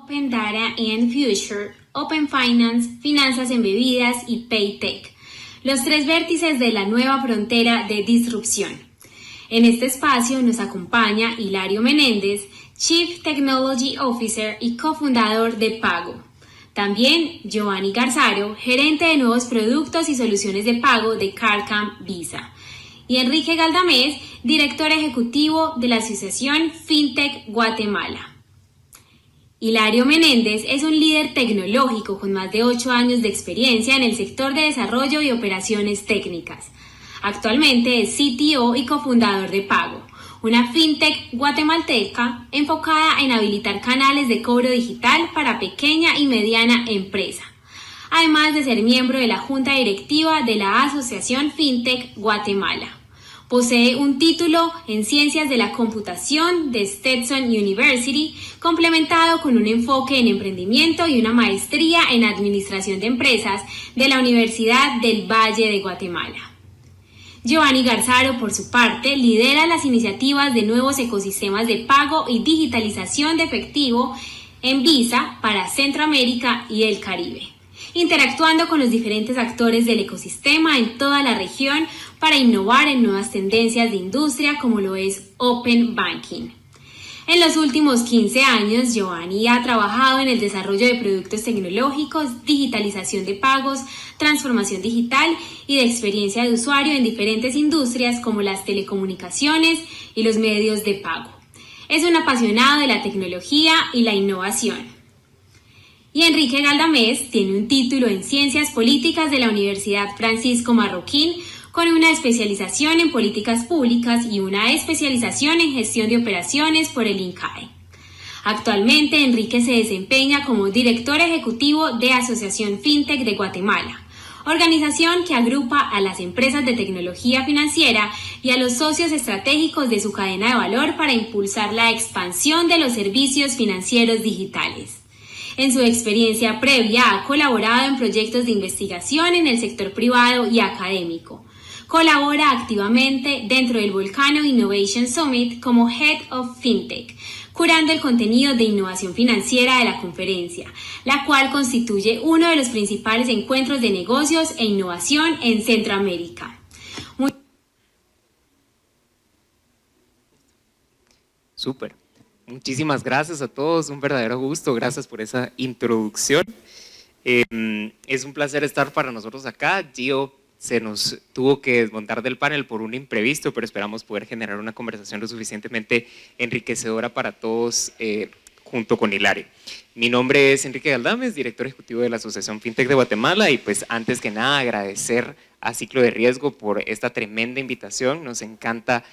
Open Data and Future, Open Finance, Finanzas en Bebidas y Paytech, los tres vértices de la nueva frontera de disrupción. En este espacio nos acompaña Hilario Menéndez, Chief Technology Officer y cofundador de Pago. También Giovanni Garzaro, gerente de nuevos productos y soluciones de pago de CardCamp Visa. Y Enrique Galdamés, director ejecutivo de la Asociación FinTech Guatemala. Hilario Menéndez es un líder tecnológico con más de 8 años de experiencia en el sector de desarrollo y operaciones técnicas. Actualmente es CTO y cofundador de Pago, una fintech guatemalteca enfocada en habilitar canales de cobro digital para pequeña y mediana empresa, además de ser miembro de la junta directiva de la Asociación FinTech Guatemala. Posee un título en Ciencias de la Computación de Stetson University, complementado con un enfoque en emprendimiento y una maestría en Administración de Empresas de la Universidad del Valle de Guatemala. Giovanni Garzaro, por su parte, lidera las iniciativas de nuevos ecosistemas de pago y digitalización de efectivo en Visa para Centroamérica y el Caribe, interactuando con los diferentes actores del ecosistema en toda la región para innovar en nuevas tendencias de industria como lo es Open Banking. En los últimos 15 años, Giovanni ha trabajado en el desarrollo de productos tecnológicos, digitalización de pagos, transformación digital y de experiencia de usuario en diferentes industrias como las telecomunicaciones y los medios de pago. Es un apasionado de la tecnología y la innovación. Y Enrique Galdamés tiene un título en Ciencias Políticas de la Universidad Francisco Marroquín, con una especialización en políticas públicas y una especialización en gestión de operaciones por el INCAE. Actualmente, Enrique se desempeña como director ejecutivo de Asociación FinTech de Guatemala, organización que agrupa a las empresas de tecnología financiera y a los socios estratégicos de su cadena de valor para impulsar la expansión de los servicios financieros digitales. En su experiencia previa ha colaborado en proyectos de investigación en el sector privado y académico. Colabora activamente dentro del Volcano Innovation Summit como Head of FinTech, curando el contenido de innovación financiera de la conferencia, la cual constituye uno de los principales encuentros de negocios e innovación en Centroamérica. Súper. Muchísimas gracias a todos, un verdadero gusto, gracias por esa introducción. Es un placer estar para nosotros acá. Gio se nos tuvo que desmontar del panel por un imprevisto, pero esperamos poder generar una conversación lo suficientemente enriquecedora para todos junto con Hilario. Mi nombre es Enrique Galdames, director ejecutivo de la Asociación FinTech de Guatemala, y pues antes que nada agradecer a Ciclo de Riesgo por esta tremenda invitación. Nos encanta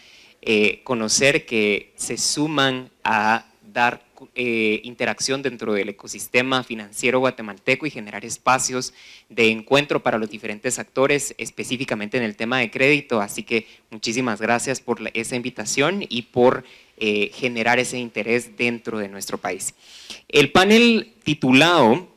conocer que se suman a dar interacción dentro del ecosistema financiero guatemalteco y generar espacios de encuentro para los diferentes actores, específicamente en el tema de crédito. Así que muchísimas gracias por esa invitación y por generar ese interés dentro de nuestro país. El panel titulado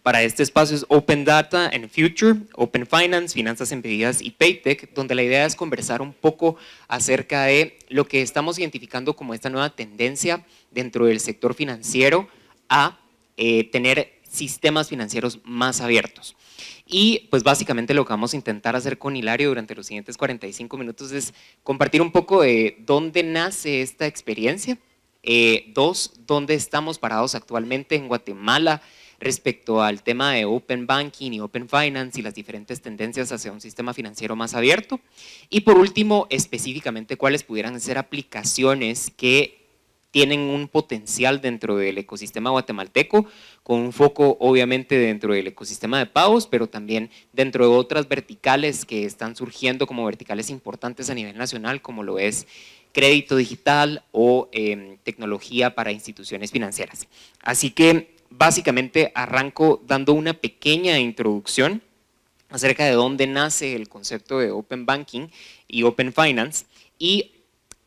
para este espacio es Open Data and Future, Open Finance, Finanzas en Bebidas y Paytech, donde la idea es conversar un poco acerca de lo que estamos identificando como esta nueva tendencia dentro del sector financiero a tener sistemas financieros más abiertos. Y pues básicamente lo que vamos a intentar hacer con Hilario durante los siguientes 45 minutos es compartir un poco de dónde nace esta experiencia, dónde estamos parados actualmente en Guatemala respecto al tema de Open Banking y Open Finance y las diferentes tendencias hacia un sistema financiero más abierto. Y por último, específicamente, cuáles pudieran ser aplicaciones que tienen un potencial dentro del ecosistema guatemalteco, con un foco obviamente dentro del ecosistema de pagos, pero también dentro de otras verticales que están surgiendo como verticales importantes a nivel nacional, como lo es crédito digital o tecnología para instituciones financieras. Así que básicamente arranco dando una pequeña introducción acerca de dónde nace el concepto de Open Banking y Open Finance, y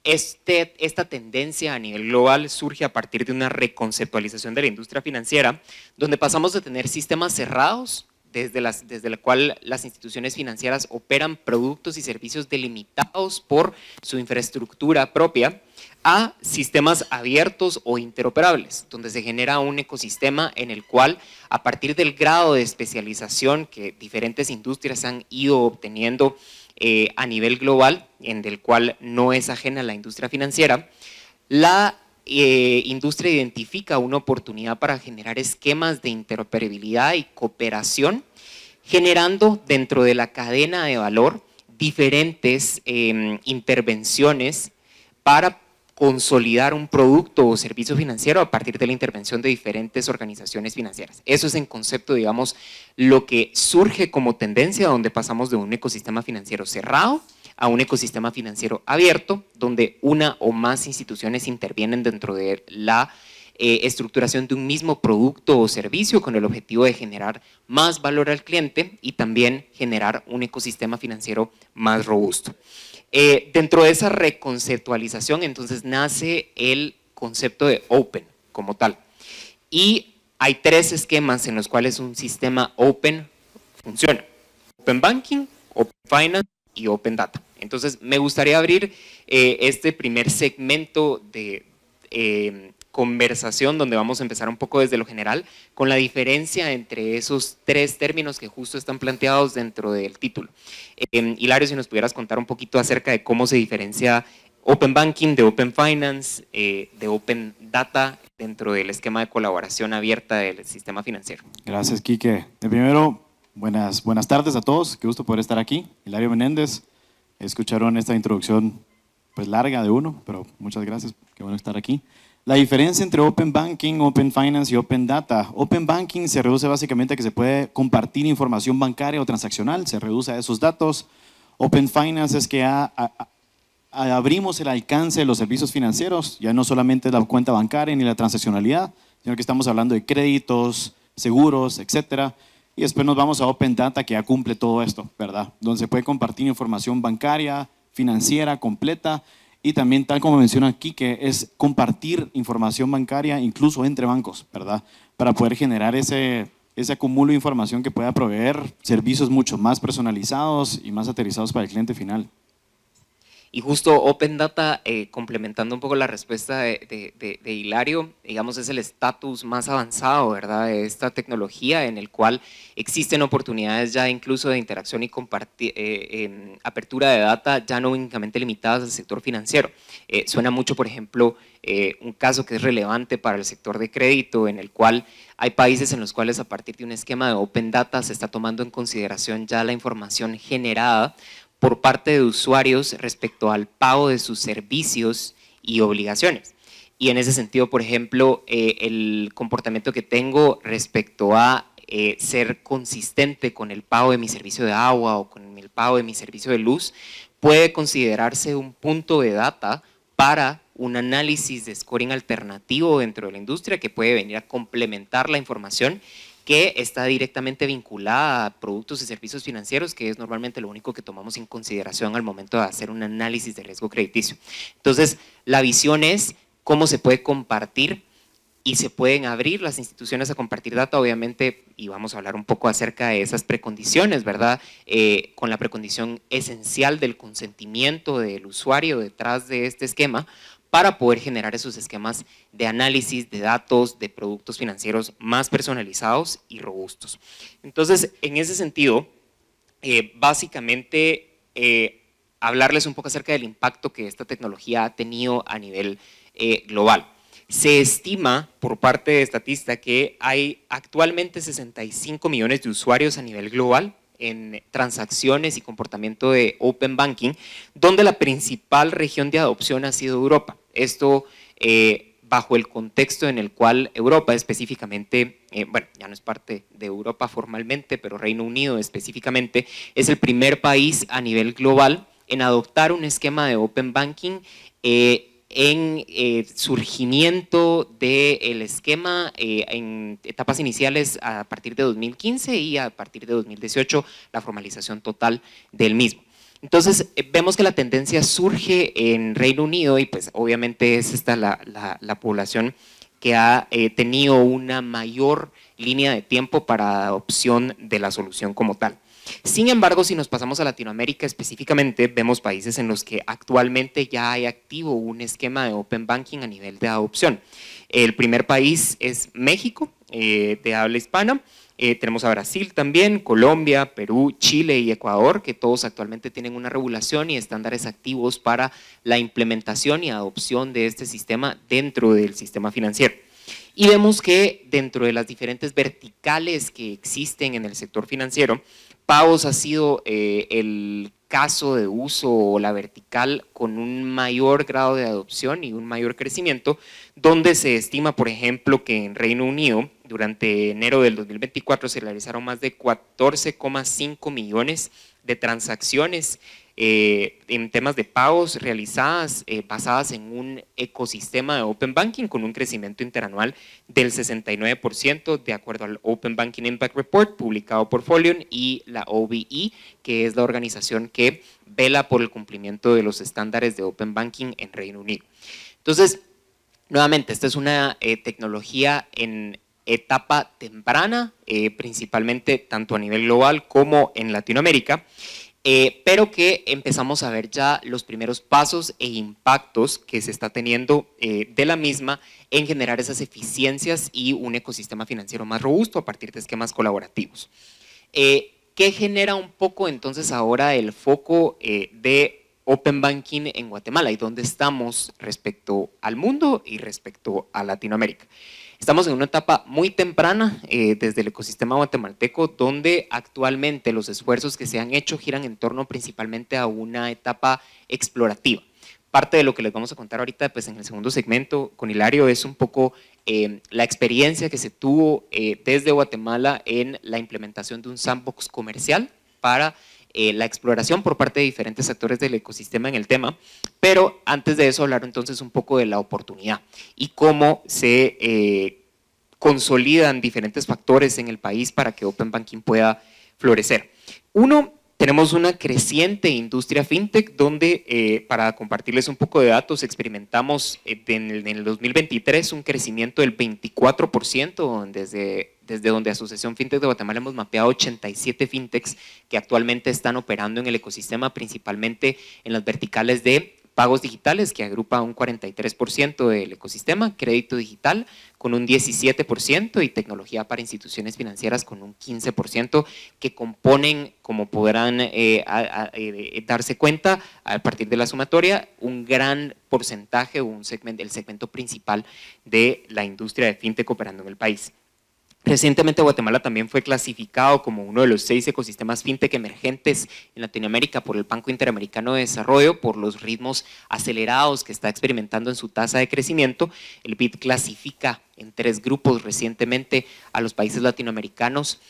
esta tendencia a nivel global surge a partir de una reconceptualización de la industria financiera, donde pasamos de tener sistemas cerrados, desde la cual las instituciones financieras operan productos y servicios delimitados por su infraestructura propia, a sistemas abiertos o interoperables, donde se genera un ecosistema en el cual, a partir del grado de especialización que diferentes industrias han ido obteniendo a nivel global, en el cual no es ajena a la industria financiera, la industria identifica una oportunidad para generar esquemas de interoperabilidad y cooperación, generando dentro de la cadena de valor diferentes intervenciones para consolidar un producto o servicio financiero a partir de la intervención de diferentes organizaciones financieras. Eso es en concepto, digamos, lo que surge como tendencia, donde pasamos de un ecosistema financiero cerrado a un ecosistema financiero abierto, donde una o más instituciones intervienen dentro de la estructuración de un mismo producto o servicio con el objetivo de generar más valor al cliente y también generar un ecosistema financiero más robusto. Dentro de esa reconceptualización, entonces, nace el concepto de Open como tal. Y hay 3 esquemas en los cuales un sistema Open funciona: Open Banking, Open Finance y Open Data. Entonces, me gustaría abrir este primer segmento de conversación, donde vamos a empezar un poco desde lo general, con la diferencia entre esos 3 términos que justo están planteados dentro del título. Hilario, si nos pudieras contar un poquito acerca de cómo se diferencia Open Banking de Open Finance, de Open Data, dentro del esquema de colaboración abierta del sistema financiero. Gracias, Quique. De primero, buenas tardes a todos, qué gusto poder estar aquí. Hilario Menéndez, escucharon esta introducción pues larga de uno, pero muchas gracias, qué bueno estar aquí. La diferencia entre Open Banking, Open Finance y Open Data. Open Banking se reduce básicamente a que se puede compartir información bancaria o transaccional, se reduce a esos datos. Open Finance es que abrimos el alcance de los servicios financieros, ya no solamente la cuenta bancaria ni la transaccionalidad, sino que estamos hablando de créditos, seguros, etcétera. Y después nos vamos a Open Data, que ya cumple todo esto, ¿verdad? Donde se puede compartir información bancaria, financiera, completa. Y también, tal como menciona aquí, que es compartir información bancaria incluso entre bancos, ¿verdad? Para poder generar ese acúmulo de información que pueda proveer servicios mucho más personalizados y más aterrizados para el cliente final. Y justo Open Data, complementando un poco la respuesta de Hilario, digamos, es el estatus más avanzado, ¿verdad?, de esta tecnología, en el cual existen oportunidades ya incluso de interacción y apertura de data ya no únicamente limitadas al sector financiero. Suena mucho, por ejemplo, un caso que es relevante para el sector de crédito, en el cual hay países en los cuales, a partir de un esquema de Open Data, se está tomando en consideración ya la información generada por parte de usuarios respecto al pago de sus servicios y obligaciones. Y en ese sentido, por ejemplo, el comportamiento que tengo respecto a ser consistente con el pago de mi servicio de agua o con el pago de mi servicio de luz puede considerarse un punto de data para un análisis de scoring alternativo dentro de la industria, que puede venir a complementar la información que está directamente vinculada a productos y servicios financieros, que es normalmente lo único que tomamos en consideración al momento de hacer un análisis de riesgo crediticio. Entonces, la visión es cómo se puede compartir y se pueden abrir las instituciones a compartir data, obviamente, y vamos a hablar un poco acerca de esas precondiciones, ¿verdad? Con la precondición esencial del consentimiento del usuario detrás de este esquema, para poder generar esos esquemas de análisis de datos, de productos financieros más personalizados y robustos. Entonces, en ese sentido, básicamente, hablarles un poco acerca del impacto que esta tecnología ha tenido a nivel global. Se estima por parte de Statista que hay actualmente 65 millones de usuarios a nivel global en transacciones y comportamiento de Open Banking, donde la principal región de adopción ha sido Europa. Esto bajo el contexto en el cual Europa específicamente, bueno, ya no es parte de Europa formalmente, pero Reino Unido específicamente, es el primer país a nivel global en adoptar un esquema de Open Banking en surgimiento del esquema en etapas iniciales a partir de 2015 y a partir de 2018 la formalización total del mismo. Entonces, vemos que la tendencia surge en Reino Unido y pues obviamente es esta la población que ha tenido una mayor línea de tiempo para adopción de la solución como tal. Sin embargo, si nos pasamos a Latinoamérica específicamente, vemos países en los que actualmente ya hay activo un esquema de Open Banking a nivel de adopción. El primer país es México, de habla hispana. Tenemos a Brasil también, Colombia, Perú, Chile y Ecuador, que todos actualmente tienen una regulación y estándares activos para la implementación y adopción de este sistema dentro del sistema financiero. Y vemos que dentro de las diferentes verticales que existen en el sector financiero, pagos ha sido el caso de uso o la vertical con un mayor grado de adopción y un mayor crecimiento, donde se estima, por ejemplo, que en Reino Unido, durante enero del 2024 se realizaron más de 14,5 millones de transacciones en temas de pagos realizadas basadas en un ecosistema de Open Banking con un crecimiento interanual del 69% de acuerdo al Open Banking Impact Report publicado por Folion y la OBE, que es la organización que vela por el cumplimiento de los estándares de Open Banking en Reino Unido. Entonces, nuevamente, esta es una tecnología en etapa temprana, principalmente tanto a nivel global como en Latinoamérica, pero que empezamos a ver ya los primeros pasos e impactos que se está teniendo de la misma en generar esas eficiencias y un ecosistema financiero más robusto a partir de esquemas colaborativos. ¿Qué genera un poco entonces ahora el foco de Open Banking en Guatemala y dónde estamos respecto al mundo y respecto a Latinoamérica? Estamos en una etapa muy temprana desde el ecosistema guatemalteco, donde actualmente los esfuerzos que se han hecho giran en torno principalmente a una etapa explorativa. Parte de lo que les vamos a contar ahorita pues en el segundo segmento con Hilario es un poco la experiencia que se tuvo desde Guatemala en la implementación de un sandbox comercial para la exploración por parte de diferentes actores del ecosistema en el tema, pero antes de eso hablar entonces un poco de la oportunidad y cómo se consolidan diferentes factores en el país para que Open Banking pueda florecer. Uno, tenemos una creciente industria fintech donde, para compartirles un poco de datos, experimentamos en el 2023 un crecimiento del 24%, desde donde Asociación Fintech de Guatemala hemos mapeado 87 fintechs que actualmente están operando en el ecosistema, principalmente en las verticales de pagos digitales, que agrupa un 43% del ecosistema, crédito digital con un 17% y tecnología para instituciones financieras con un 15%, que componen, como podrán darse cuenta a partir de la sumatoria, un gran porcentaje o el segmento principal de la industria de fintech operando en el país. Recientemente Guatemala también fue clasificado como uno de los 6 ecosistemas fintech emergentes en Latinoamérica por el Banco Interamericano de Desarrollo por los ritmos acelerados que está experimentando en su tasa de crecimiento. El BID clasifica en 3 grupos recientemente a los países latinoamericanos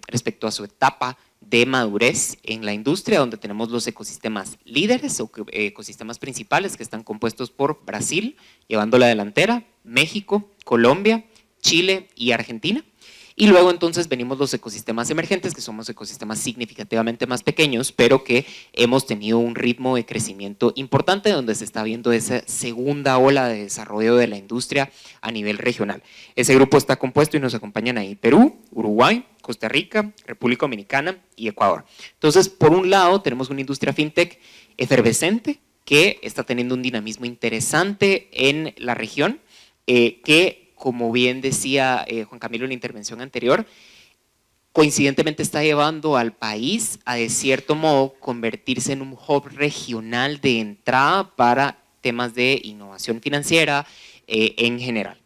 respecto a su etapa de madurez en la industria, donde tenemos los ecosistemas líderes o ecosistemas principales que están compuestos por Brasil, llevando la delantera, México, Colombia, Chile y Argentina. Y luego entonces venimos los ecosistemas emergentes, que somos ecosistemas significativamente más pequeños, pero que hemos tenido un ritmo de crecimiento importante, donde se está viendo esa segunda ola de desarrollo de la industria a nivel regional. Ese grupo está compuesto y nos acompañan ahí Perú, Uruguay, Costa Rica, República Dominicana y Ecuador. Entonces, por un lado, tenemos una industria fintech efervescente que está teniendo un dinamismo interesante en la región, que como bien decía Juan Camilo en la intervención anterior, coincidentemente está llevando al país a de cierto modo convertirse en un hub regional de entrada para temas de innovación financiera en general.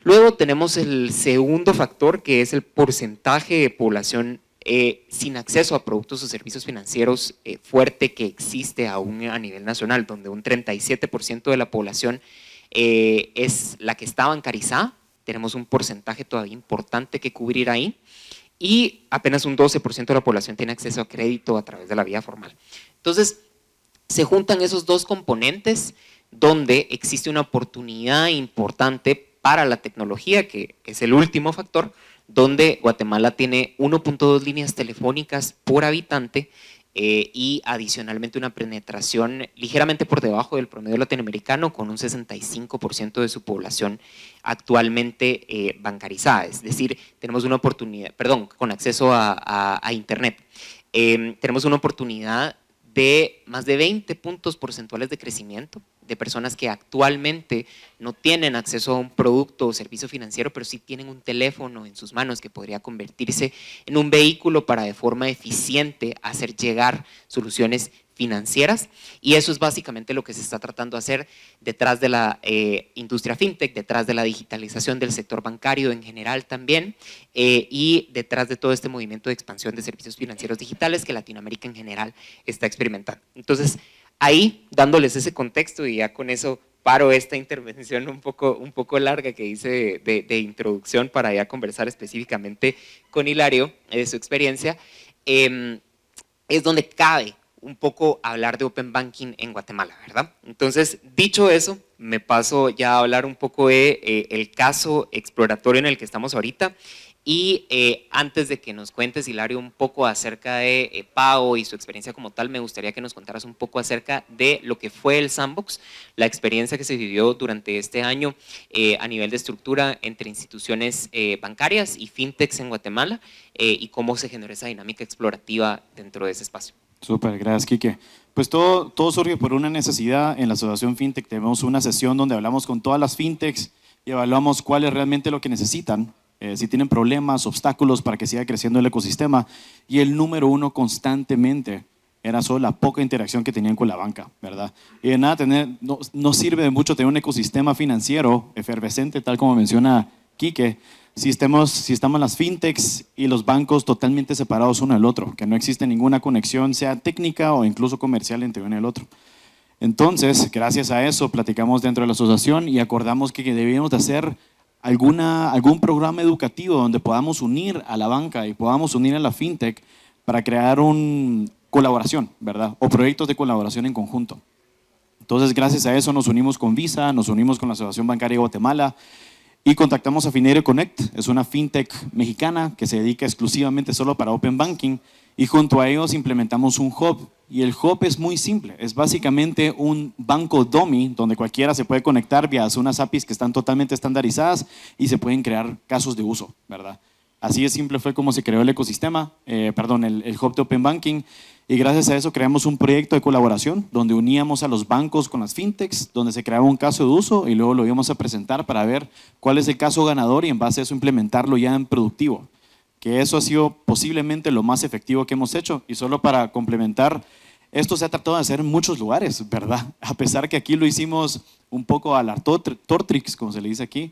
Luego tenemos el segundo factor, que es el porcentaje de población sin acceso a productos o servicios financieros fuerte que existe aún a nivel nacional, donde un 37% de la población es la que está bancarizada. Tenemos un porcentaje todavía importante que cubrir ahí y apenas un 12% de la población tiene acceso a crédito a través de la vía formal. Entonces, se juntan esos dos componentes donde existe una oportunidad importante para la tecnología, que es el último factor, donde Guatemala tiene 1.2 líneas telefónicas por habitante y adicionalmente una penetración ligeramente por debajo del promedio latinoamericano, con un 65% de su población actualmente bancarizada, es decir, tenemos una oportunidad, perdón, con acceso a Internet. Tenemos una oportunidad de más de 20 puntos porcentuales de crecimiento de personas que actualmente no tienen acceso a un producto o servicio financiero, pero sí tienen un teléfono en sus manos que podría convertirse en un vehículo para de forma eficiente hacer llegar soluciones financieras, y eso es básicamente lo que se está tratando de hacer detrás de la industria fintech, detrás de la digitalización del sector bancario en general también, y detrás de todo este movimiento de expansión de servicios financieros digitales que Latinoamérica en general está experimentando. Entonces, ahí dándoles ese contexto, y ya con eso paro esta intervención un poco larga que hice de introducción para ya conversar específicamente con Hilario de su experiencia, es donde cabe un poco hablar de Open Banking en Guatemala, ¿verdad? Entonces, dicho eso, me paso ya a hablar un poco de el caso exploratorio en el que estamos ahorita, y antes de que nos cuentes, Hilario, un poco acerca de Pao y su experiencia como tal, me gustaría que nos contaras un poco acerca de lo que fue el Sandbox, la experiencia que se vivió durante este año a nivel de estructura entre instituciones bancarias y fintechs en Guatemala, y cómo se generó esa dinámica explorativa dentro de ese espacio. Súper, gracias, Quique. Pues todo surge por una necesidad. En la Asociación FinTech tenemos una sesión donde hablamos con todas las fintechs y evaluamos cuál es realmente lo que necesitan, si tienen problemas, obstáculos para que siga creciendo el ecosistema. Y el número uno constantemente era solo la poca interacción que tenían con la banca, ¿verdad? Y de nada no sirve de mucho tener un ecosistema financiero efervescente, tal como menciona Quique, si estamos las fintechs y los bancos totalmente separados uno del otro, que no existe ninguna conexión, sea técnica o incluso comercial, entre uno y el otro. Entonces, gracias a eso, platicamos dentro de la asociación y acordamos que debíamos de hacer algún programa educativo donde podamos unir a la banca y podamos unir a la fintech para crear una colaboración, ¿verdad? O proyectos de colaboración en conjunto. Entonces, gracias a eso nos unimos con Visa, nos unimos con la Asociación Bancaria de Guatemala, y contactamos a Finerio Connect, es una fintech mexicana que se dedica exclusivamente solo para Open Banking, y junto a ellos implementamos un hub. Y el hub es muy simple, es básicamente un banco dummy donde cualquiera se puede conectar vía unas APIs que están totalmente estandarizadas y se pueden crear casos de uso, ¿verdad? Así de simple fue como se creó el ecosistema, el hub de Open Banking, y gracias a eso creamos un proyecto de colaboración donde uníamos a los bancos con las fintechs, donde se creaba un caso de uso y luego lo íbamos a presentar para ver cuál es el caso ganador y en base a eso implementarlo ya en productivo. Que eso ha sido posiblemente lo más efectivo que hemos hecho. Y solo para complementar, esto se ha tratado de hacer en muchos lugares, ¿verdad? A pesar que aquí lo hicimos un poco a la Tortrix, como se le dice aquí,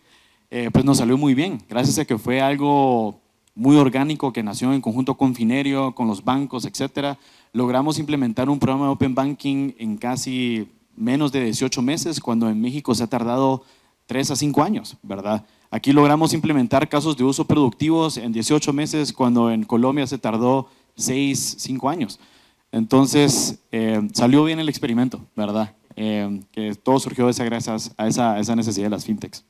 pues nos salió muy bien, gracias a que fue algo muy orgánico que nació en conjunto con Finerio, con los bancos, etcétera. Logramos implementar un programa de Open Banking en casi menos de 18 meses, cuando en México se ha tardado 3 a 5 años, ¿verdad? Aquí logramos implementar casos de uso productivos en 18 meses, cuando en Colombia se tardó 5 años. Entonces, salió bien el experimento, ¿verdad? Que todo surgió gracias a esa necesidad de las fintechs.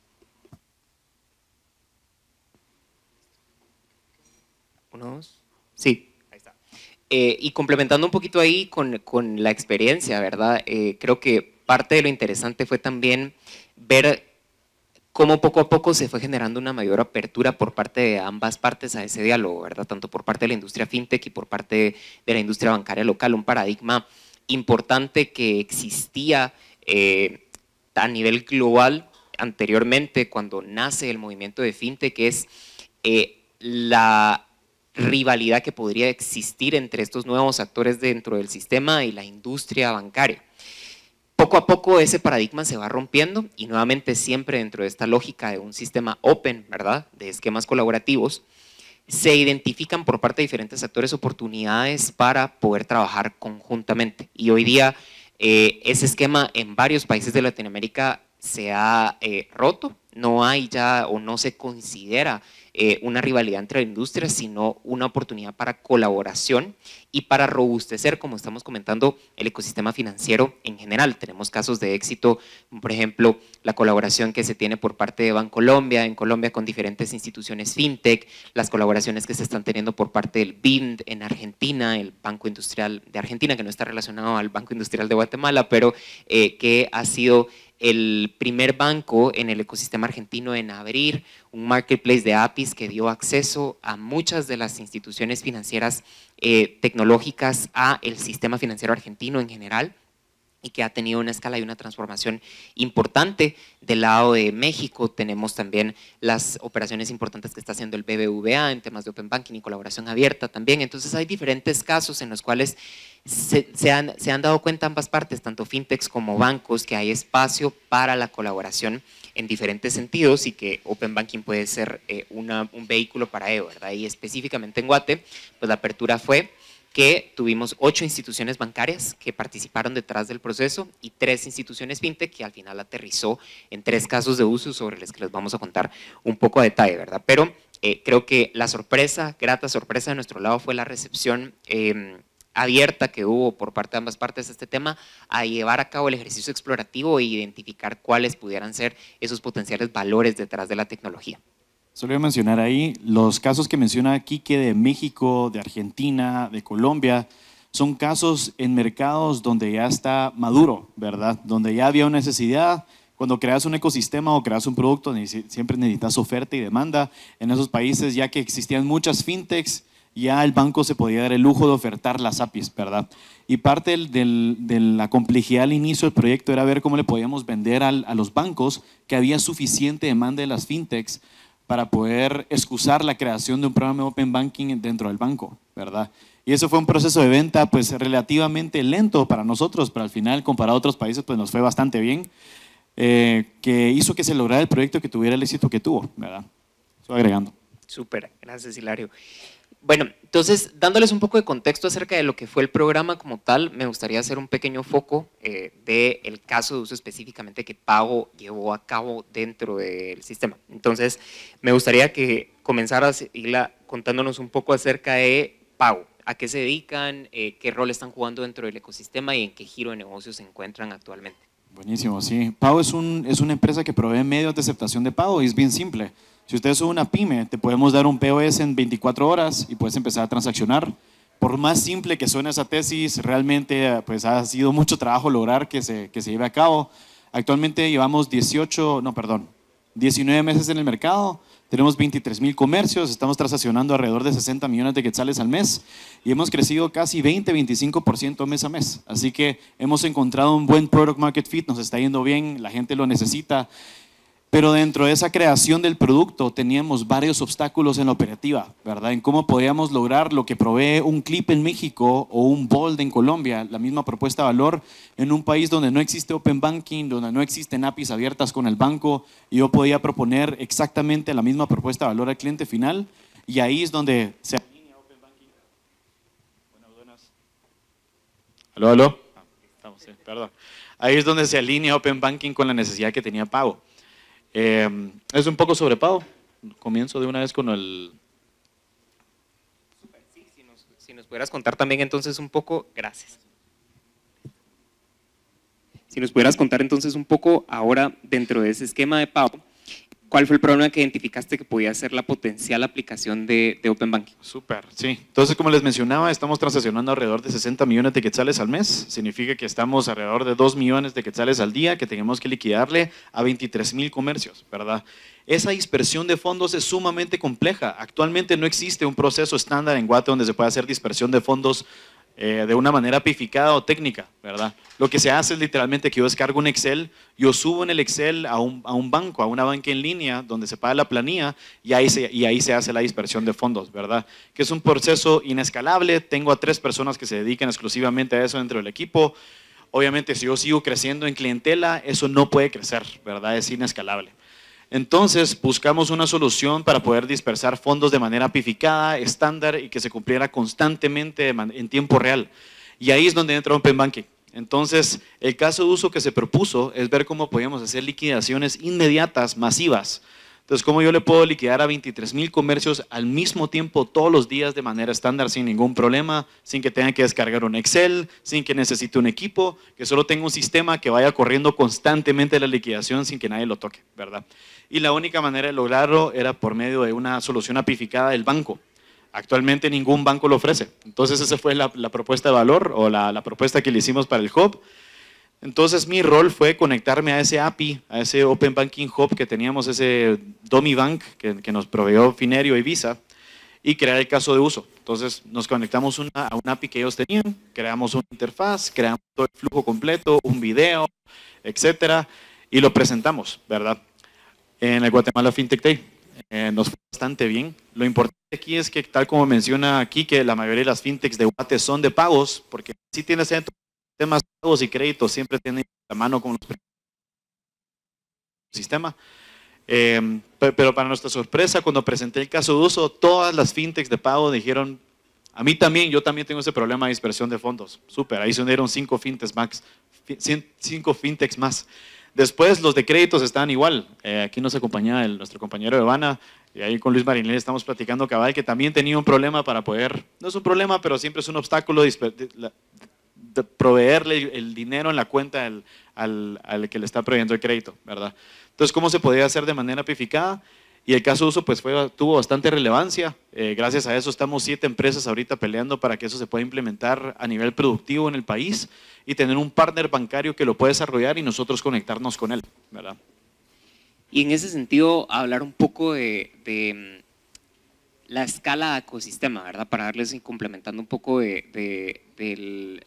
Sí, ahí está. Y complementando un poquito ahí con la experiencia, ¿verdad? Creo que parte de lo interesante fue también ver cómo poco a poco se fue generando una mayor apertura por parte de ambas partes a ese diálogo, ¿verdad? Tanto por parte de la industria fintech y por parte de la industria bancaria local, un paradigma importante que existía a nivel global anteriormente cuando nace el movimiento de fintech, que es la rivalidad que podría existir entre estos nuevos actores dentro del sistema y la industria bancaria. Poco a poco ese paradigma se va rompiendo y nuevamente siempre dentro de esta lógica de un sistema open, ¿verdad? De esquemas colaborativos, se identifican por parte de diferentes actores oportunidades para poder trabajar conjuntamente. Y hoy día ese esquema en varios países de Latinoamérica se ha roto, no hay ya o no se considera una rivalidad entre industrias, sino una oportunidad para colaboración y para robustecer, como estamos comentando, el ecosistema financiero en general. Tenemos casos de éxito, por ejemplo, la colaboración que se tiene por parte de Bancolombia, en Colombia con diferentes instituciones fintech, las colaboraciones que se están teniendo por parte del BIND en Argentina, el Banco Industrial de Argentina, que no está relacionado al Banco Industrial de Guatemala, pero que ha sido el primer banco en el ecosistema argentino en abrir un marketplace de APIs que dio acceso a muchas de las instituciones financieras tecnológicas a el sistema financiero argentino en general, y que ha tenido una escala y una transformación importante. Del lado de México tenemos también las operaciones importantes que está haciendo el BBVA en temas de Open Banking y colaboración abierta también. Entonces hay diferentes casos en los cuales se han dado cuenta ambas partes, tanto fintechs como bancos, que hay espacio para la colaboración en diferentes sentidos y que Open Banking puede ser un vehículo para ello, ¿verdad? Y específicamente en Guate, pues la apertura fue que tuvimos 8 instituciones bancarias que participaron detrás del proceso y 3 instituciones fintech que al final aterrizó en 3 casos de uso sobre los que les vamos a contar un poco a detalle, ¿verdad? Pero creo que la sorpresa, grata sorpresa de nuestro lado fue la recepción abierta que hubo por parte de ambas partes de este tema a llevar a cabo el ejercicio explorativo e identificar cuáles pudieran ser esos potenciales valores detrás de la tecnología. Solo voy a mencionar ahí, los casos que menciona Quique de México, de Argentina, de Colombia, son casos en mercados donde ya está maduro, ¿verdad? Donde ya había una necesidad. Cuando creas un ecosistema o creas un producto, siempre necesitas oferta y demanda. En esos países, ya que existían muchas fintechs, ya el banco se podía dar el lujo de ofertar las APIs, ¿verdad? Y parte de la complejidad al inicio del proyecto era ver cómo le podíamos vender a los bancos que había suficiente demanda de las fintechs para poder excusar la creación de un programa de Open Banking dentro del banco, ¿verdad? Y eso fue un proceso de venta pues relativamente lento para nosotros, pero al final comparado a otros países pues nos fue bastante bien, que hizo que se lograra el proyecto que tuviera el éxito que tuvo, ¿verdad? Estoy agregando. Súper, gracias Hilario. Bueno, entonces dándoles un poco de contexto acerca de lo que fue el programa como tal, me gustaría hacer un pequeño foco del caso de uso específicamente que Pago llevó a cabo dentro del sistema. Entonces, me gustaría que comenzaras, Hila, contándonos un poco acerca de Pago. ¿A qué se dedican? ¿Qué rol están jugando dentro del ecosistema y en qué giro de negocios se encuentran actualmente? Buenísimo, sí. Pago es una empresa que provee medios de aceptación de pago y es bien simple. Si ustedes son una pyme, te podemos dar un POS en 24 horas y puedes empezar a transaccionar. Por más simple que suene esa tesis, realmente pues, ha sido mucho trabajo lograr que se lleve a cabo. Actualmente llevamos 19 meses en el mercado, tenemos 23,000 comercios, estamos transaccionando alrededor de 60 millones de quetzales al mes y hemos crecido casi 20-25% mes a mes. Así que hemos encontrado un buen product market fit, nos está yendo bien, la gente lo necesita. Pero dentro de esa creación del producto teníamos varios obstáculos en la operativa, ¿verdad? En cómo podíamos lograr lo que provee un Clip en México o un Bold en Colombia, la misma propuesta de valor en un país donde no existe Open Banking, donde no existen APIs abiertas con el banco, y yo podía proponer exactamente la misma propuesta de valor al cliente final, y ahí es donde se alinea Open Banking. Buenas. ¿Aló? Estamos, perdón. Ahí es donde se alinea Open Banking con la necesidad que tenía Pago. Es un poco sobre Pago. Comienzo de una vez con el… Super, sí, si nos pudieras contar también entonces un poco, gracias. Si nos pudieras contar entonces un poco ahora dentro de ese esquema de Pago, ¿cuál fue el problema que identificaste que podía ser la potencial aplicación de Open Banking? Súper, sí. Entonces, como les mencionaba, estamos transaccionando alrededor de 60 millones de quetzales al mes. Significa que estamos alrededor de 2 millones de quetzales al día que tenemos que liquidarle a 23,000 comercios, ¿verdad? Esa dispersión de fondos es sumamente compleja. Actualmente no existe un proceso estándar en Guate donde se pueda hacer dispersión de fondos de una manera pificada o técnica, ¿verdad? Lo que se hace es literalmente que yo descargo un Excel, yo subo en el Excel a un banco, a una banca en línea donde se paga la planilla y ahí se hace la dispersión de fondos, ¿verdad? Que es un proceso inescalable. Tengo a 3 personas que se dedican exclusivamente a eso dentro del equipo. Obviamente, si yo sigo creciendo en clientela, eso no puede crecer, ¿verdad? Es inescalable. Entonces buscamos una solución para poder dispersar fondos de manera pificada, estándar y que se cumpliera constantemente en tiempo real. Y ahí es donde entra Open Banking. Entonces, el caso de uso que se propuso es ver cómo podíamos hacer liquidaciones inmediatas, masivas. Entonces, ¿cómo yo le puedo liquidar a 23,000 comercios al mismo tiempo, todos los días, de manera estándar, sin ningún problema, sin que tenga que descargar un Excel, sin que necesite un equipo, que solo tenga un sistema que vaya corriendo constantemente la liquidación sin que nadie lo toque, ¿verdad? Y la única manera de lograrlo era por medio de una solución apificada del banco. Actualmente ningún banco lo ofrece. Entonces, esa fue la propuesta de valor o la propuesta que le hicimos para el hub. Entonces mi rol fue conectarme a ese API, a ese Open Banking Hub que teníamos, ese Dummy Bank que nos proveyó Finerio y Visa, y crear el caso de uso. Entonces nos conectamos a un API que ellos tenían, creamos una interfaz, creamos todo el flujo completo, un video, etcétera, y lo presentamos, ¿verdad? En el Guatemala FinTech Day. Nos fue bastante bien. Lo importante aquí es que, tal como menciona aquí, que la mayoría de las fintechs de Guate son de pagos, porque si tienes temas de pagos y créditos, siempre tienen la mano con los sistema. Pero para nuestra sorpresa, cuando presenté el caso de uso, todas las fintechs de pago dijeron, a mí también, yo también tengo ese problema de dispersión de fondos. Súper, ahí se unieron 5 fintechs más. Después los de créditos estaban igual. Aquí nos acompaña nuestro compañero Evana, y ahí con Luis Marinelli estamos platicando cabal, que también tenía un problema para poder, no es un problema, pero siempre es un obstáculo de proveerle el dinero en la cuenta al que le está proveyendo el crédito, ¿verdad? Entonces, ¿cómo se podía hacer de manera apificada? Y el caso de uso pues tuvo bastante relevancia. Gracias a eso estamos 7 empresas ahorita peleando para que eso se pueda implementar a nivel productivo en el país y tener un partner bancario que lo pueda desarrollar y nosotros conectarnos con él, ¿verdad? Y en ese sentido, hablar un poco de la escala de ecosistema, ¿verdad? Para darles y complementando un poco de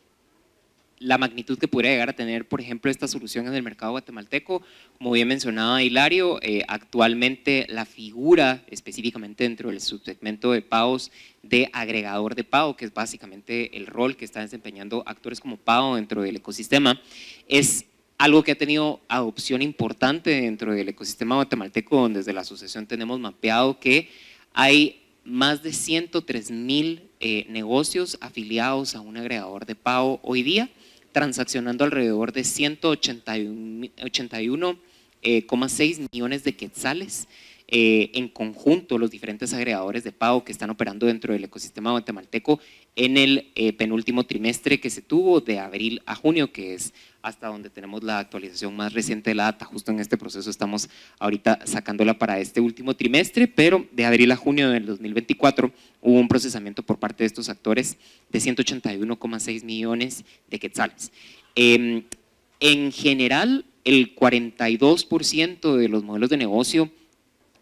la magnitud que podría llegar a tener, por ejemplo, esta solución en el mercado guatemalteco. Como bien mencionaba Hilario, actualmente la figura específicamente dentro del subsegmento de pagos de agregador de pago, que es básicamente el rol que están desempeñando actores como pago dentro del ecosistema, es algo que ha tenido adopción importante dentro del ecosistema guatemalteco, donde desde la asociación tenemos mapeado que hay más de 103,000 negocios afiliados a un agregador de pago hoy día, transaccionando alrededor de 181,6 millones de quetzales en conjunto los diferentes agregadores de pago que están operando dentro del ecosistema guatemalteco en el penúltimo trimestre que se tuvo de abril a junio, que es hasta donde tenemos la actualización más reciente de la data. Justo en este proceso estamos ahorita sacándola para este último trimestre, pero de abril a junio del 2024 hubo un procesamiento por parte de estos actores de 181,6 millones de quetzales. En general, el 42% de los modelos de negocio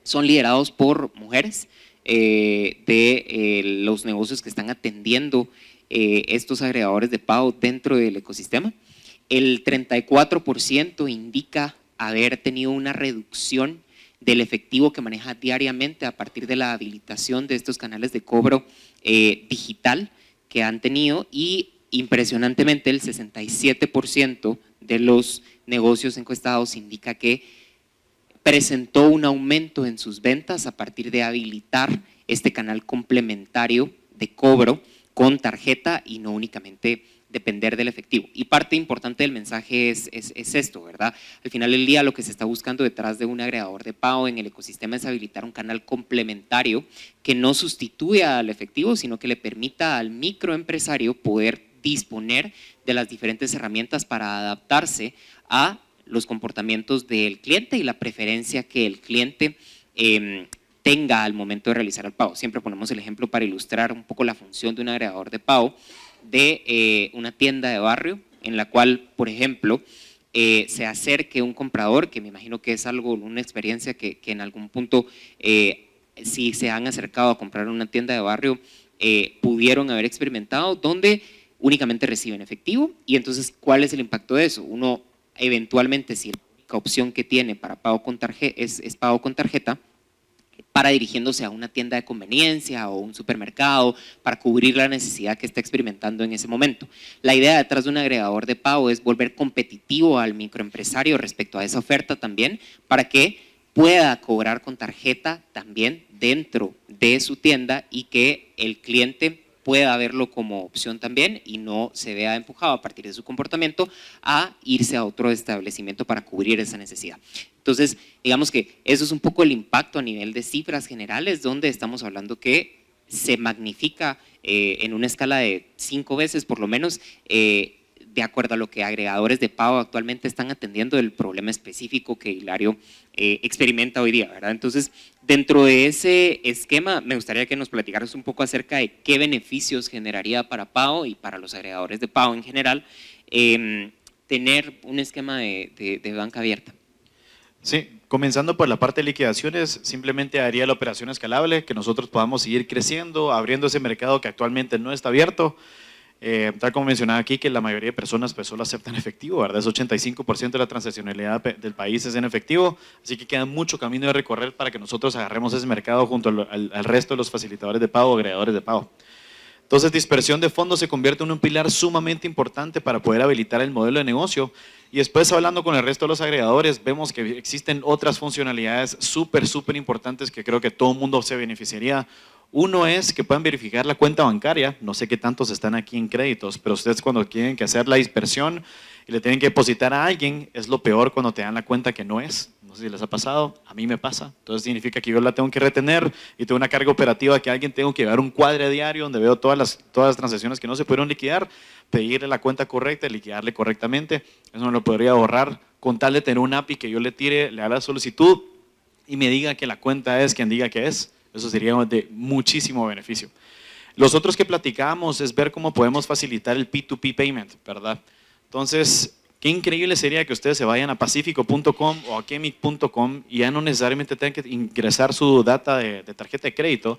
son liderados por mujeres de los negocios que están atendiendo estos agregadores de pago dentro del ecosistema. El 34% indica haber tenido una reducción del efectivo que maneja diariamente a partir de la habilitación de estos canales de cobro digital que han tenido, y impresionantemente el 67% de los negocios encuestados indica que presentó un aumento en sus ventas a partir de habilitar este canal complementario de cobro con tarjeta y no únicamente depender del efectivo. Y parte importante del mensaje es esto, ¿verdad? Al final del día lo que se está buscando detrás de un agregador de pago en el ecosistema es habilitar un canal complementario que no sustituya al efectivo, sino que le permita al microempresario poder disponer de las diferentes herramientas para adaptarse a los comportamientos del cliente y la preferencia que el cliente tenga al momento de realizar el pago. Siempre ponemos el ejemplo para ilustrar un poco la función de un agregador de pago de una tienda de barrio en la cual, por ejemplo, se acerque un comprador, que me imagino que es algo, una experiencia que en algún punto, si se han acercado a comprar en una tienda de barrio, pudieron haber experimentado, donde únicamente reciben efectivo. Y entonces, ¿cuál es el impacto de eso? Uno eventualmente, si la única opción que tiene para pago con tarjeta es pago con tarjeta, para dirigiéndose a una tienda de conveniencia o un supermercado para cubrir la necesidad que está experimentando en ese momento. La idea detrás de un agregador de pago es volver competitivo al microempresario respecto a esa oferta también, para que pueda cobrar con tarjeta también dentro de su tienda y que el cliente pueda verlo como opción también y no se vea empujado a partir de su comportamiento a irse a otro establecimiento para cubrir esa necesidad. Entonces, digamos que eso es un poco el impacto a nivel de cifras generales, donde estamos hablando que se magnifica en una escala de 5 veces por lo menos, de acuerdo a lo que agregadores de pago actualmente están atendiendo del problema específico que Hilario experimenta hoy día, ¿verdad? Entonces, dentro de ese esquema, me gustaría que nos platicaras un poco acerca de qué beneficios generaría para pago y para los agregadores de pago en general tener un esquema de banca abierta. Sí, comenzando por la parte de liquidaciones, simplemente haría la operación escalable, que nosotros podamos seguir creciendo, abriendo ese mercado que actualmente no está abierto. Tal como mencionaba aquí, que la mayoría de personas pues solo aceptan efectivo, ¿verdad? Es 85% de la transaccionalidad del país es en efectivo, así que queda mucho camino de recorrer para que nosotros agarremos ese mercado junto al resto de los facilitadores de pago, agregadores de pago. Entonces, dispersión de fondos se convierte en un pilar sumamente importante para poder habilitar el modelo de negocio. Y después, hablando con el resto de los agregadores, vemos que existen otras funcionalidades súper importantes que creo que todo el mundo se beneficiaría. Uno es que puedan verificar la cuenta bancaria. No sé qué tantos están aquí en créditos, pero ustedes cuando tienen que hacer la dispersión y le tienen que depositar a alguien, es lo peor cuando te dan la cuenta que no es. No sé si les ha pasado, a mí me pasa. Entonces significa que yo la tengo que retener y tengo una carga operativa que alguien tengo que llevar un cuadre diario donde veo todas las transacciones que no se pudieron liquidar, pedirle la cuenta correcta y liquidarle correctamente. Eso me lo podría ahorrar con tal de tener un API que yo le tire, le haga la solicitud y me diga que la cuenta es quien diga que es. Eso sería de muchísimo beneficio. Los otros que platicamos es ver cómo podemos facilitar el P2P payment, ¿verdad? Entonces, qué increíble sería que ustedes se vayan a pacifico.com o a chemic.com y ya no necesariamente tengan que ingresar su data de tarjeta de crédito,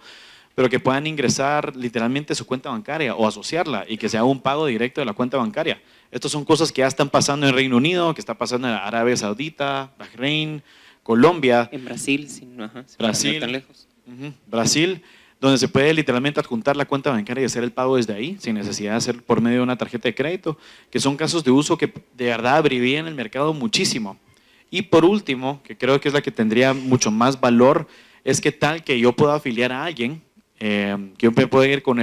pero que puedan ingresar literalmente su cuenta bancaria o asociarla y que se haga un pago directo de la cuenta bancaria. Estas son cosas que ya están pasando en Reino Unido, que está pasando en Arabia Saudita, Bahrein, Colombia. En Brasil, sí, ajá, Brasil, no tan lejos. Brasil, donde se puede literalmente adjuntar la cuenta bancaria y hacer el pago desde ahí, sin necesidad de hacer por medio de una tarjeta de crédito, que son casos de uso que de verdad abrirían el mercado muchísimo. Y por último, que creo que es la que tendría mucho más valor, es que tal que yo pueda afiliar a alguien, que yo pueda ir con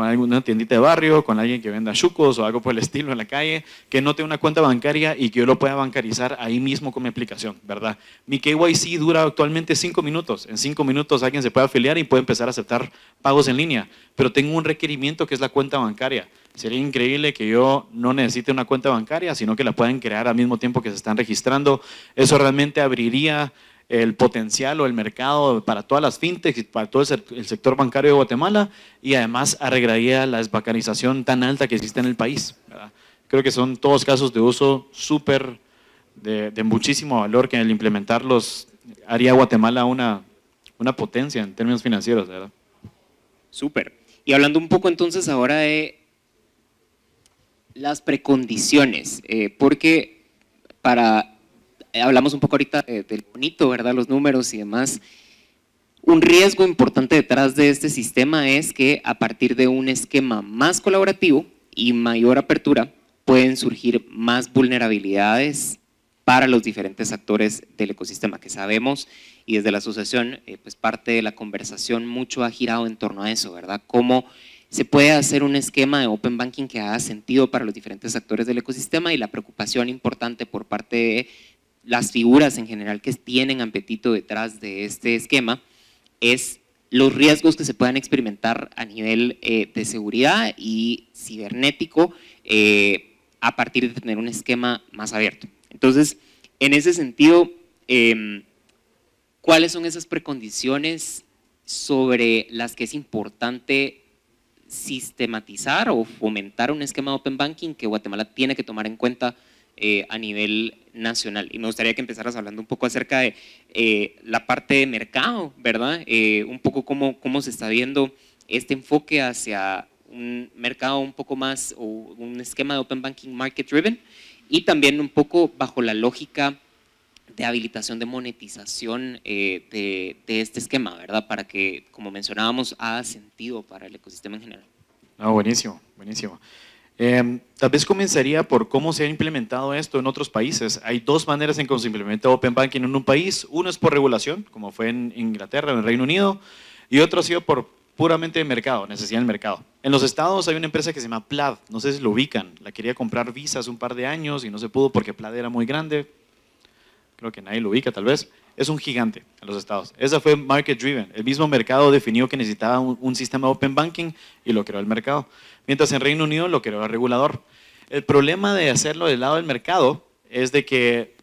alguna tiendita de barrio, con alguien que venda chucos o algo por el estilo en la calle, que no tenga una cuenta bancaria y que yo lo pueda bancarizar ahí mismo con mi aplicación, ¿verdad? Mi KYC dura actualmente 5 minutos. En 5 minutos alguien se puede afiliar y puede empezar a aceptar pagos en línea, pero tengo un requerimiento que es la cuenta bancaria. Sería increíble que yo no necesite una cuenta bancaria, sino que la puedan crear al mismo tiempo que se están registrando. Eso realmente abriría el potencial o el mercado para todas las fintechs y para todo el sector bancario de Guatemala y además arreglaría la desbancarización tan alta que existe en el país, ¿verdad? Creo que son todos casos de uso súper de muchísimo valor que al implementarlos haría a Guatemala una potencia en términos financieros, ¿verdad? Súper. Y hablando un poco entonces ahora de las precondiciones, porque hablamos un poco ahorita del bonito, ¿verdad? Los números y demás. Un riesgo importante detrás de este sistema es que a partir de un esquema más colaborativo y mayor apertura pueden surgir más vulnerabilidades para los diferentes actores del ecosistema que sabemos, y desde la asociación pues parte de la conversación mucho ha girado en torno a eso, ¿verdad? Cómo se puede hacer un esquema de Open Banking que haga sentido para los diferentes actores del ecosistema, y la preocupación importante por parte de las figuras en general que tienen apetito detrás de este esquema es los riesgos que se puedan experimentar a nivel de seguridad y cibernético a partir de tener un esquema más abierto. Entonces, en ese sentido, ¿cuáles son esas precondiciones sobre las que es importante sistematizar o fomentar un esquema de Open Banking que Guatemala tiene que tomar en cuenta a nivel nacional? Y me gustaría que empezaras hablando un poco acerca de la parte de mercado, ¿verdad? Un poco cómo se está viendo este enfoque hacia un mercado un poco más, o un esquema de Open Banking market driven, y también un poco bajo la lógica de habilitación de monetización de este esquema, ¿verdad? Para que, como mencionábamos, haga sentido para el ecosistema en general. Buenísimo, buenísimo. Tal vez comenzaría por cómo se ha implementado esto en otros países. Hay dos maneras en cómo se implementa Open Banking en un país. Uno es por regulación, como fue en Inglaterra o en Reino Unido, y otro ha sido por puramente de mercado, necesidad del mercado. En los estados hay una empresa que se llama Plaid, no sé si lo ubican, la quería comprar Visa hace un par de años y no se pudo porque Plaid era muy grande, creo que nadie lo ubica tal vez, es un gigante en los estados. Esa fue market driven, el mismo mercado definió que necesitaba un sistema de open banking y lo creó el mercado, mientras en Reino Unido lo creó el regulador. El problema de hacerlo del lado del mercado es de que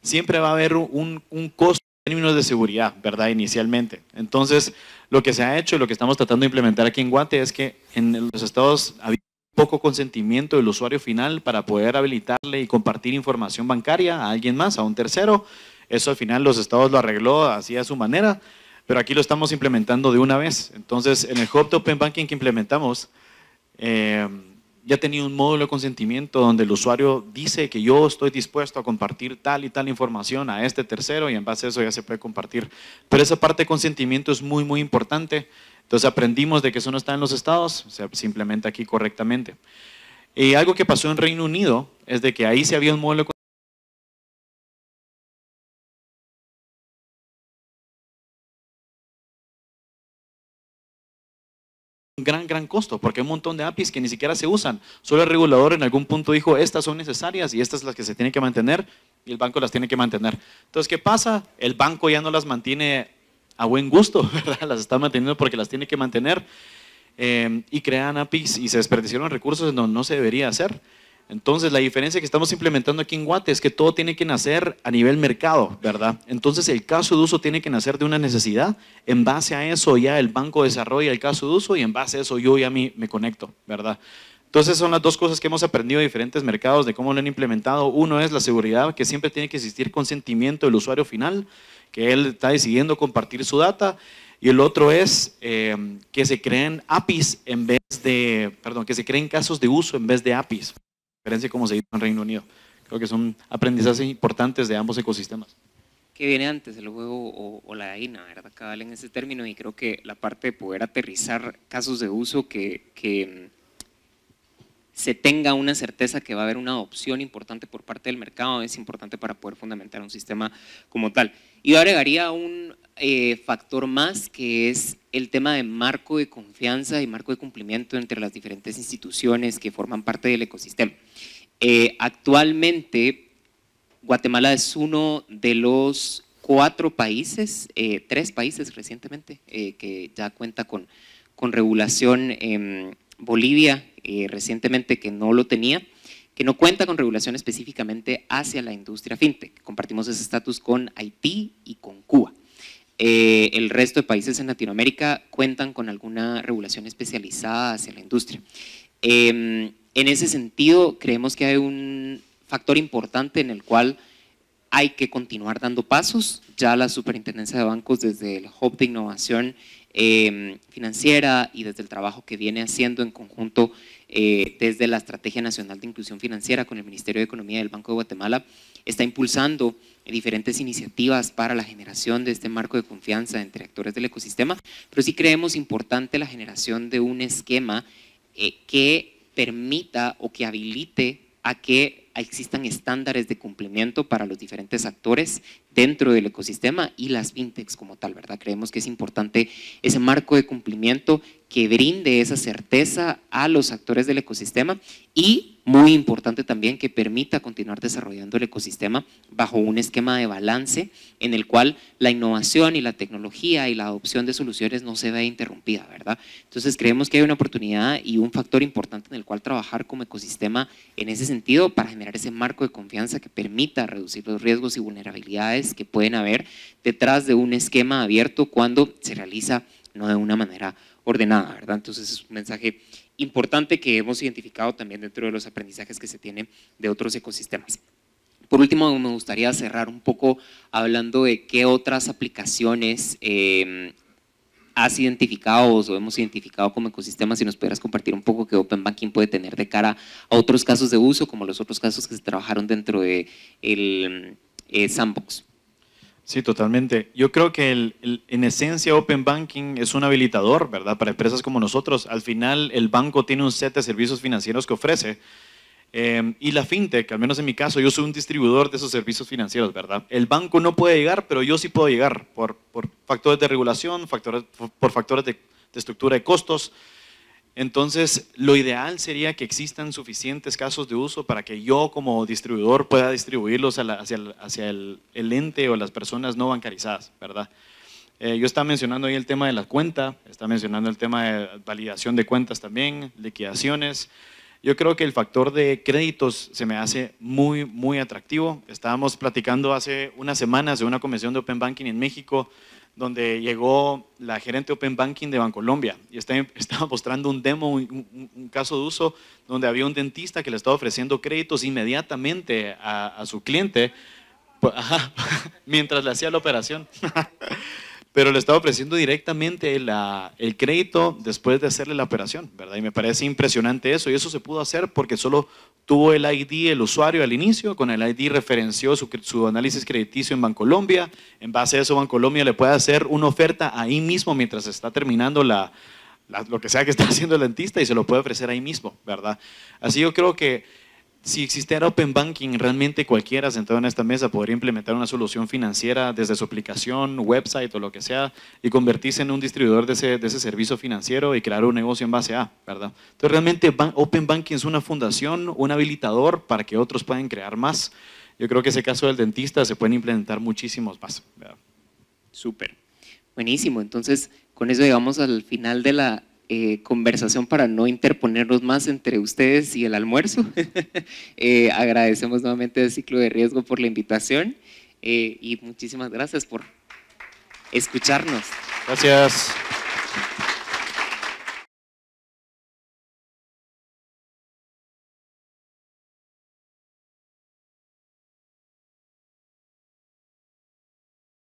siempre va a haber un costo en términos de seguridad, ¿verdad? Inicialmente. Entonces, lo que se ha hecho y lo que estamos tratando de implementar aquí en Guate es que en los estados había poco consentimiento del usuario final para poder habilitarle y compartir información bancaria a alguien más, a un tercero. Eso al final los estados lo arregló así a su manera, pero aquí lo estamos implementando de una vez. Entonces, en el Hub de Open Banking que implementamos, ya tenía un módulo de consentimiento donde el usuario dice que yo estoy dispuesto a compartir tal y tal información a este tercero y en base a eso ya se puede compartir. Pero esa parte de consentimiento es muy, muy importante. Entonces aprendimos de que eso no está en los estados, se implementa aquí correctamente. Y algo que pasó en Reino Unido es de que ahí se había un módulo de gran costo, porque hay un montón de APIs que ni siquiera se usan. Solo el regulador en algún punto dijo, estas son necesarias y estas son las que se tienen que mantener y el banco las tiene que mantener. Entonces, ¿qué pasa? El banco ya no las mantiene a buen gusto, ¿verdad? Las está manteniendo porque las tiene que mantener y crean APIs y se desperdiciaron recursos en donde no se debería hacer. Entonces, la diferencia que estamos implementando aquí en Guate es que todo tiene que nacer a nivel mercado, ¿verdad? Entonces, el caso de uso tiene que nacer de una necesidad. En base a eso, ya el banco desarrolla el caso de uso y en base a eso yo ya me conecto, ¿verdad? Entonces, son las dos cosas que hemos aprendido de diferentes mercados de cómo lo han implementado. Uno es la seguridad, que siempre tiene que existir consentimiento del usuario final, que él está decidiendo compartir su data. Y el otro es que se creen APIs en vez de, perdón, que se creen casos de uso en vez de APIs. Diferencia como se hizo en Reino Unido. Creo que son aprendizajes importantes de ambos ecosistemas. ¿Qué viene antes, el huevo o la gallina, verdad? Cabal en ese término, y creo que la parte de poder aterrizar casos de uso que se tenga una certeza que va a haber una adopción importante por parte del mercado es importante para poder fundamentar un sistema como tal. Y yo agregaría un factor más, que es el tema de marco de confianza y marco de cumplimiento entre las diferentes instituciones que forman parte del ecosistema. Actualmente, Guatemala es uno de los 4 países, 3 países recientemente, que ya cuenta con regulación. Bolivia recientemente que no lo tenía, que no cuenta con regulación específicamente hacia la industria fintech. Compartimos ese estatus con Haití y con Cuba. El resto de países en Latinoamérica cuentan con alguna regulación especializada hacia la industria. En ese sentido, creemos que hay un factor importante en el cual hay que continuar dando pasos. Ya la Superintendencia de Bancos, desde el Hub de Innovación Financiera y desde el trabajo que viene haciendo en conjunto desde la Estrategia Nacional de Inclusión Financiera con el Ministerio de Economía del Banco de Guatemala, está impulsando diferentes iniciativas para la generación de este marco de confianza entre actores del ecosistema, pero sí creemos importante la generación de un esquema que permita o que habilite a que existan estándares de cumplimiento para los diferentes actores dentro del ecosistema y las fintechs como tal, ¿verdad? Creemos que es importante ese marco de cumplimiento que brinde esa certeza a los actores del ecosistema y muy importante también que permita continuar desarrollando el ecosistema bajo un esquema de balance en el cual la innovación y la tecnología y la adopción de soluciones no se vea interrumpida, ¿verdad? Entonces creemos que hay una oportunidad y un factor importante en el cual trabajar como ecosistema en ese sentido para generar ese marco de confianza que permita reducir los riesgos y vulnerabilidades que pueden haber detrás de un esquema abierto cuando se realiza no de una manera ordenada, ¿verdad? Entonces es un mensaje importante que hemos identificado también dentro de los aprendizajes que se tienen de otros ecosistemas. Por último, me gustaría cerrar un poco hablando de qué otras aplicaciones has identificado o hemos identificado como ecosistemas, si nos pudieras compartir un poco qué Open Banking puede tener de cara a otros casos de uso, como los otros casos que se trabajaron dentro de el Sandbox. Sí, totalmente. Yo creo que en esencia Open Banking es un habilitador, ¿verdad? Para empresas como nosotros. Al final el banco tiene un set de servicios financieros que ofrece y la fintech, al menos en mi caso, yo soy un distribuidor de esos servicios financieros, ¿verdad? El banco no puede llegar, pero yo sí puedo llegar por factores de regulación, por factores de estructura de costos. Entonces, lo ideal sería que existan suficientes casos de uso para que yo como distribuidor pueda distribuirlos hacia el ente o las personas no bancarizadas, ¿verdad? Yo estaba mencionando ahí el tema de la cuenta, estaba mencionando el tema de validación de cuentas también, liquidaciones. Yo creo que el factor de créditos se me hace muy, muy atractivo. Estábamos platicando hace unas semanas de una convención de Open Banking en México, donde llegó la gerente de Open Banking de Bancolombia y estaba mostrando un demo, un caso de uso donde había un dentista que le estaba ofreciendo créditos inmediatamente a su cliente mientras le hacía la operación. Pero le estaba ofreciendo directamente el crédito después de hacerle la operación, ¿verdad? Y me parece impresionante eso, y eso se pudo hacer porque solo tuvo el ID el usuario al inicio, con el ID referenció su análisis crediticio en Bancolombia, en base a eso Bancolombia le puede hacer una oferta ahí mismo mientras está terminando lo que sea que está haciendo el dentista y se lo puede ofrecer ahí mismo, ¿verdad? Así yo creo que si existiera Open Banking, realmente cualquiera sentado en esta mesa podría implementar una solución financiera desde su aplicación, website o lo que sea y convertirse en un distribuidor de ese servicio financiero y crear un negocio en base a, ¿verdad? Entonces realmente Open Banking es una fundación, un habilitador para que otros puedan crear más. Yo creo que ese caso del dentista se pueden implementar muchísimos más, ¿verdad? Súper, buenísimo. Entonces con eso llegamos al final de la conversación para no interponernos más entre ustedes y el almuerzo. Agradecemos nuevamente al Ciclo de Riesgo por la invitación y muchísimas gracias por escucharnos. Gracias.